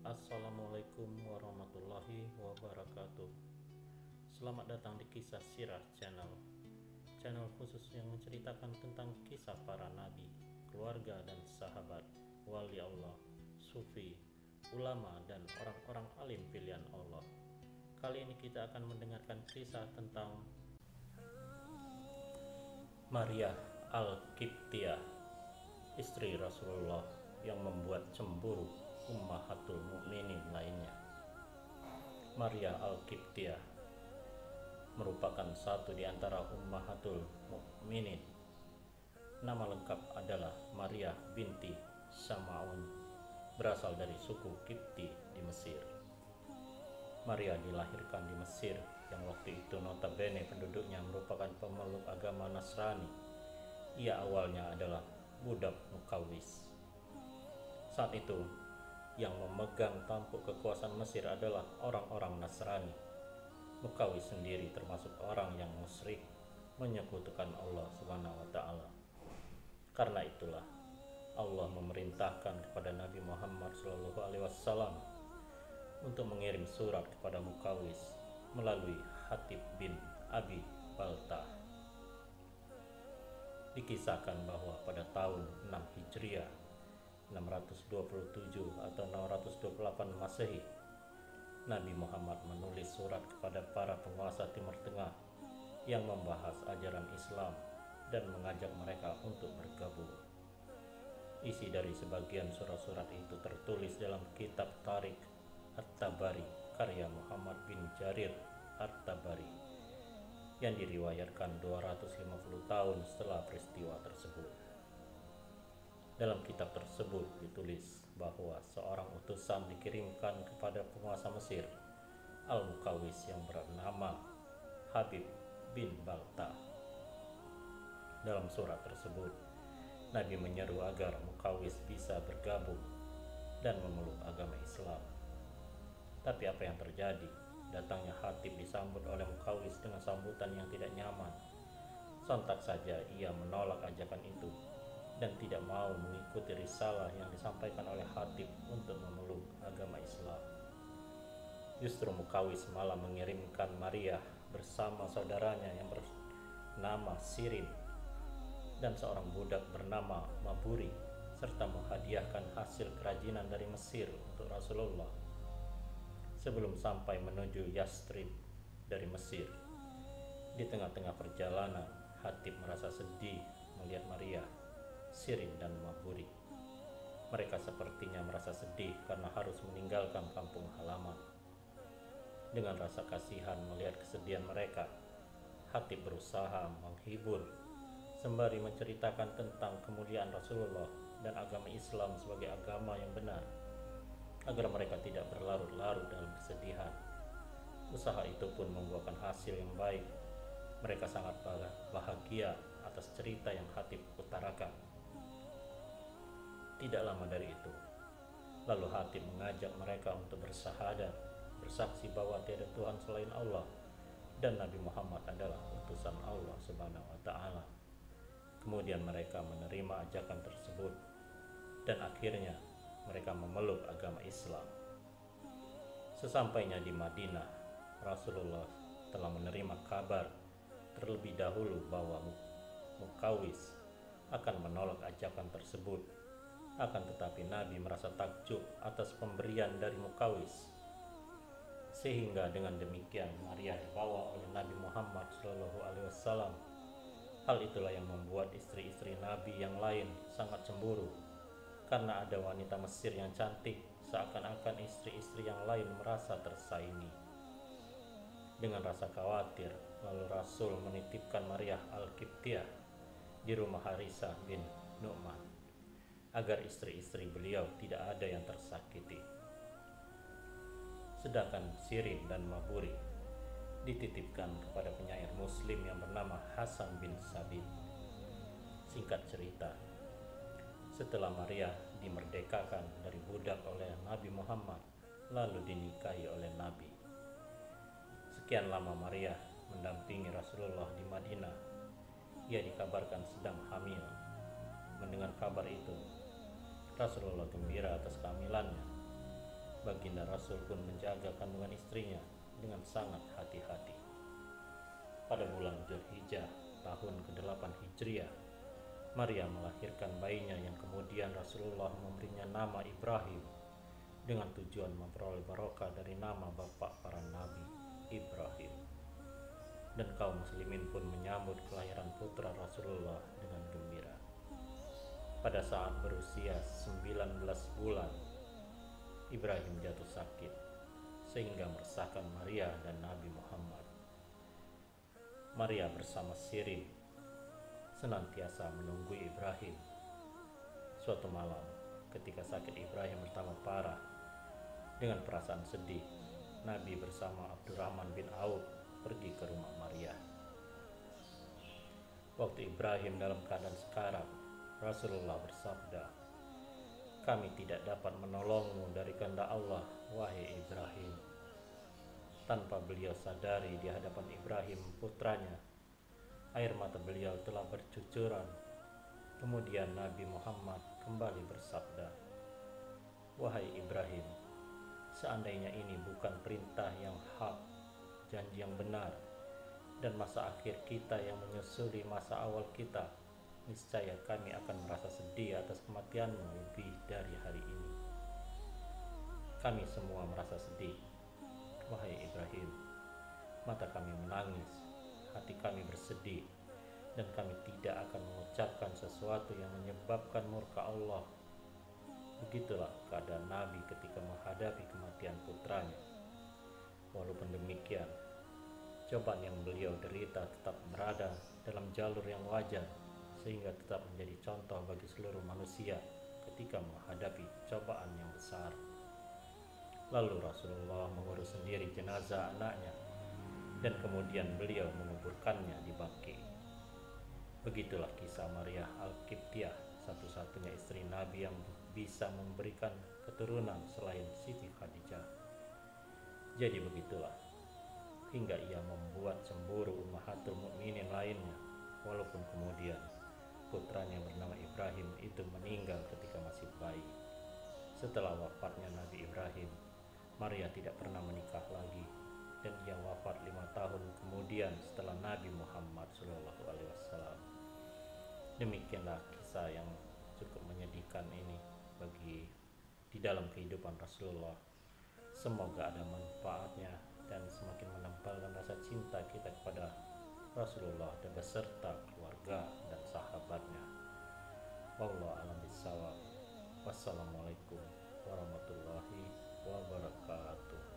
Assalamualaikum warahmatullahi wabarakatuh. Selamat datang di Kisah Sirah Channel. Channel khusus yang menceritakan tentang kisah para nabi, keluarga dan sahabat, wali Allah, sufi, ulama dan orang-orang alim pilihan Allah. Kali ini kita akan mendengarkan kisah tentang Maria Al-Qibtiyah, istri Rasulullah yang membuat cemburu ummahatul mukminin lainnya. Maria Al-Qibtiyah merupakan satu di antara ummahatul mukminin. Nama lengkap adalah Maria binti Sam'un, berasal dari suku Qibti di Mesir. Maria dilahirkan di Mesir yang waktu itu notabene penduduknya merupakan pemeluk agama Nasrani. Ia awalnya adalah budak Mukawis. Saat itu, yang memegang tampuk kekuasaan Mesir adalah orang-orang Nasrani. Mukawis sendiri termasuk orang yang musyrik, menyekutukan Allah Subhanahu wa Ta'ala. Karena itulah Allah memerintahkan kepada Nabi Muhammad SAW untuk mengirim surat kepada Mukawis melalui Hatib bin Abi Baltah. Dikisahkan bahwa pada tahun 6 Hijriah 627 atau 628 Masehi, Nabi Muhammad menulis surat kepada para penguasa Timur Tengah yang membahas ajaran Islam dan mengajak mereka untuk bergabung. Isi dari sebagian surat-surat itu tertulis dalam kitab Tariq At-Tabari karya Muhammad bin Jarir At-Tabari yang diriwayatkan 250 tahun setelah peristiwa tersebut. Dalam kitab tersebut ditulis bahwa seorang utusan dikirimkan kepada penguasa Mesir, Al-Mukawis, yang bernama Habib bin Baltah. Dalam surat tersebut, Nabi menyeru agar Mukawis bisa bergabung dan memeluk agama Islam. Tapi apa yang terjadi? Datangnya Hatib disambut oleh Mukawis dengan sambutan yang tidak nyaman. Sontak saja ia menolak ajakan itu dan tidak mau mengikuti risalah yang disampaikan oleh Hatib untuk memeluk agama Islam. Justru Mukawis malah mengirimkan Maria bersama saudaranya yang bernama Sirin dan seorang budak bernama Maburi, serta menghadiahkan hasil kerajinan dari Mesir untuk Rasulullah. Sebelum sampai menuju Yastrib dari Mesir, di tengah-tengah perjalanan, Hatib merasa sedih melihat Maria, Sirin dan Maburi. Mereka sepertinya merasa sedih karena harus meninggalkan kampung halaman. Dengan rasa kasihan melihat kesedihan mereka, Hatib berusaha menghibur sembari menceritakan tentang kemuliaan Rasulullah dan agama Islam sebagai agama yang benar, agar mereka tidak berlarut-larut dalam kesedihan. Usaha itu pun membuahkan hasil yang baik. Mereka sangat bahagia atas cerita yang Hatib utarakan. Tidak lama dari itu, lalu Hatib mengajak mereka untuk bersyahadat, bersaksi bahwa tiada Tuhan selain Allah dan Nabi Muhammad adalah utusan Allah Subhanahu wa Ta'ala. Kemudian mereka menerima ajakan tersebut dan akhirnya mereka memeluk agama Islam. Sesampainya di Madinah, Rasulullah telah menerima kabar terlebih dahulu bahwa Mukawis akan menolak ajakan tersebut. Akan tetapi Nabi merasa takjub atas pemberian dari Mukawis, sehingga dengan demikian Maria dibawa oleh Nabi Muhammad SAW. Hal itulah yang membuat istri-istri Nabi yang lain sangat cemburu, karena ada wanita Mesir yang cantik, seakan-akan istri-istri yang lain merasa tersaingi. Dengan rasa khawatir, lalu Rasul menitipkan Maria Al-Qibtiyah di rumah Harisah bin Nu'man agar istri-istri beliau tidak ada yang tersakiti. Sedangkan Sirin dan Maburi dititipkan kepada penyair muslim yang bernama Hasan bin Sabit. Singkat cerita, setelah Maria dimerdekakan dari budak oleh Nabi Muhammad, lalu dinikahi oleh Nabi. Sekian lama Maria mendampingi Rasulullah di Madinah. Ia dikabarkan sedang hamil. Mendengar kabar itu, Rasulullah gembira atas kehamilannya Baginda Rasul pun menjaga kandungan istrinya dengan sangat hati-hati. Pada bulan Dzulhijjah tahun ke-8 Hijriah, Maria melahirkan bayinya yang kemudian Rasulullah memberinya nama Ibrahim dengan tujuan memperoleh barokah dari nama bapak para nabi, Ibrahim. Dan kaum muslimin pun menyambut kelahiran putra Rasulullah dengan gembira. Pada saat berusia 19 bulan, Ibrahim jatuh sakit sehingga meresahkan Maria dan Nabi Muhammad. Maria bersama Sirin senantiasa menunggu Ibrahim. Suatu malam, ketika sakit Ibrahim bertambah parah, dengan perasaan sedih, Nabi bersama Abdurrahman bin Auf pergi ke rumah Maria. Waktu Ibrahim dalam keadaan sekarat, Rasulullah bersabda, "Kami tidak dapat menolongmu dari kehendak Allah, wahai Ibrahim." Tanpa beliau sadari di hadapan Ibrahim putranya, air mata beliau telah bercucuran. Kemudian Nabi Muhammad kembali bersabda, "Wahai Ibrahim, seandainya ini bukan perintah yang hak, janji yang benar, dan masa akhir kita yang menyusuli masa awal kita, niscaya kami akan merasa sedih atas kematianmu lebih dari hari ini. Kami semua merasa sedih, wahai Ibrahim. Mata kami menangis, hati kami bersedih, dan kami tidak akan mengucapkan sesuatu yang menyebabkan murka Allah." Begitulah keadaan Nabi ketika menghadapi kematian putranya. Walaupun demikian, cobaan yang beliau derita tetap berada dalam jalur yang wajar, sehingga tetap menjadi contoh bagi seluruh manusia ketika menghadapi cobaan yang besar. Lalu Rasulullah mengurus sendiri jenazah anaknya, dan kemudian beliau menguburkannya di Baqi. Begitulah kisah Maria Al-Qibtiyah, satu-satunya istri Nabi yang bisa memberikan keturunan selain Siti Khadijah. Jadi begitulah, hingga ia membuat cemburu Ummahatul Mukminin lainnya, walaupun kemudian putranya bernama Ibrahim itu meninggal ketika masih bayi. Setelah wafatnya Nabi Ibrahim, Maria tidak pernah menikah lagi, dan ia wafat 5 tahun kemudian setelah Nabi Muhammad SAW. Demikianlah kisah yang cukup menyedihkan ini di dalam kehidupan Rasulullah. Semoga ada manfaatnya dan semakin menempelkan rasa cinta kita kepada Rasulullah dan beserta keluarga dan sahabatnya. Wallahu a'lam bishawab. Wassalamualaikum warahmatullahi wabarakatuh.